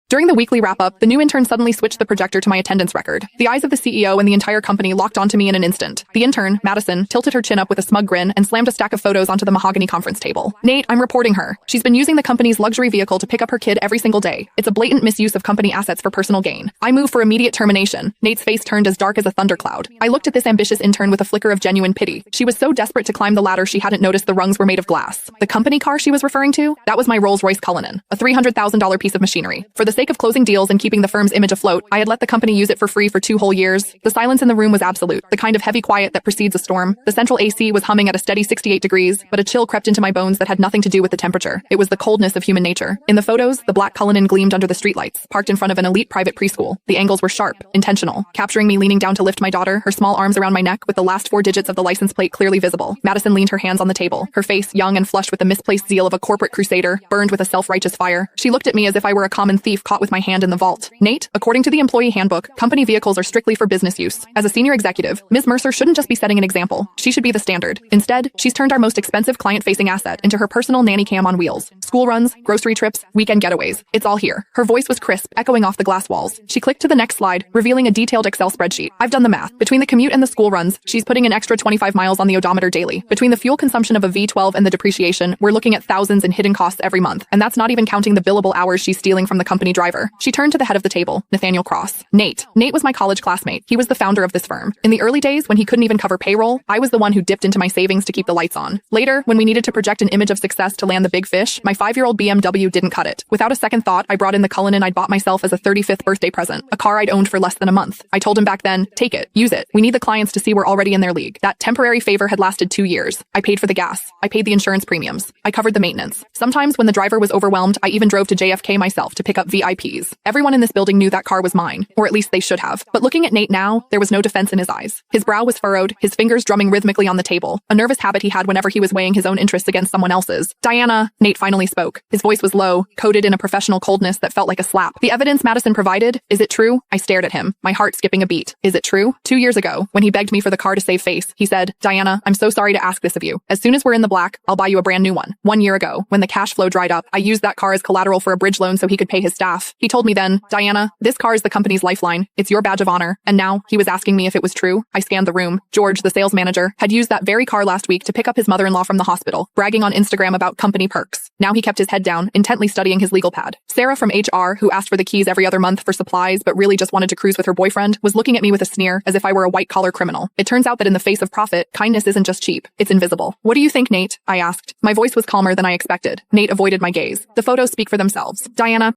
During the weekly wrap-up, the new intern suddenly switched the projector to my attendance record. The eyes of the CEO and the entire company locked onto me in an instant. The intern, Madison, tilted her chin up with a smug grin and slammed a stack of photos onto the mahogany conference table. Nate, I'm reporting her. She's been using the company's luxury vehicle to pick up her kid every single day. It's a blatant misuse of company assets for personal gain. I move for immediate termination. Nate's face turned as dark as a thundercloud. I looked at this ambitious intern with a flicker of genuine pity. She was so desperate to climb the ladder she hadn't noticed the rungs were made of glass. The company car she was referring to? That was my Rolls-Royce Cullinan, a $300,000 piece of machinery. For the sake of closing deals and keeping the firm's image afloat, I had let the company use it for free for 2 whole years. The silence in the room was absolute, the kind of heavy quiet that precedes a storm. The central AC was humming at a steady 68 degrees, but a chill crept into my bones that had nothing to do with the temperature. It was the coldness of human nature. In the photos, the black Cullinan gleamed under the streetlights, parked in front of an elite private preschool. The angles were sharp, intentional, capturing me leaning down to lift my daughter, her small arms around my neck with the last 4 digits of the license plate clearly visible. Madison leaned her hands on the table, her face, young and flushed with the misplaced zeal of a corporate crusader, burned with a self-righteous fire. She looked at me as if I were a common thief caught with my hand in the vault. Nate, according to the employee handbook, company vehicles are strictly for business use. As a senior executive, Ms. Mercer shouldn't just be setting an example. She should be the standard. Instead, she's turned our most expensive client-facing asset into her personal nanny cam on wheels. School runs, grocery trips, weekend getaways. It's all here. Her voice was crisp, echoing off the glass walls. She clicked to the next slide, revealing a detailed Excel spreadsheet. I've done the math. Between the commute and the school runs, she's putting an extra 25 miles on the odometer daily. Between the fuel consumption of a V12 and the depreciation, we're looking at thousands in hidden costs every month. And that's not even counting the billable hours she's stealing from the company driver. She turned to the head of the table, Nathaniel Cross. Nate was my college classmate. He was the founder of this firm. In the early days, when he couldn't even cover payroll, I was the one who dipped into my savings to keep the lights on. Later, when we needed to project an image of success to land the big fish, my 5-year-old BMW didn't cut it. Without a second thought, I brought in the Cullinan I'd bought myself as a 35th birthday present, a car I'd owned for less than a month. I told him back then, take it, use it. We need the clients to see we're already in their league. That temporary favor had lasted 2 years. I paid for the gas. I paid the insurance premiums. I covered the maintenance. Sometimes when the driver was overwhelmed, I even drove to JFK myself to pick up VIPs. Everyone in this building knew that car was mine, or at least they should have. But looking at Nate now, there was no defense in his eyes. His brow was furrowed, his fingers drumming rhythmically on the table, a nervous habit he had whenever he was weighing his own interests against someone else's. Diana, Nate finally spoke. His voice was low, coated in a professional coldness that felt like a slap. The evidence Madison provided, is it true? I stared at him, my heart skipping a beat. Is it true? 2 years ago, when he begged me for the car to save face, he said, Diana, I'm so sorry to ask this of you. As soon as we're in the black, I'll buy you a brand new one. 1 year ago, when the cash flow dried up, I used that car as collateral for a bridge loan so he could pay his staff. He told me then, Diana, this car is the company's lifeline. It's your badge of honor. And now, he was asking me if it was true. I scanned the room. George, the sales manager, had used that very car last week to pick up his mother-in-law from the hospital, bragging on Instagram about company perks. Now he kept his head down, intently studying his legal pad. Sarah from HR, who asked for the keys every other month for supplies but really just wanted to cruise with her boyfriend, was looking at me with a sneer as if I were a white-collar criminal. It turns out that in the face of profit, kindness isn't just cheap, it's invisible. What do you think, Nate? I asked. My voice was calmer than I expected. Nate avoided my gaze. The photos speak for themselves. Diana,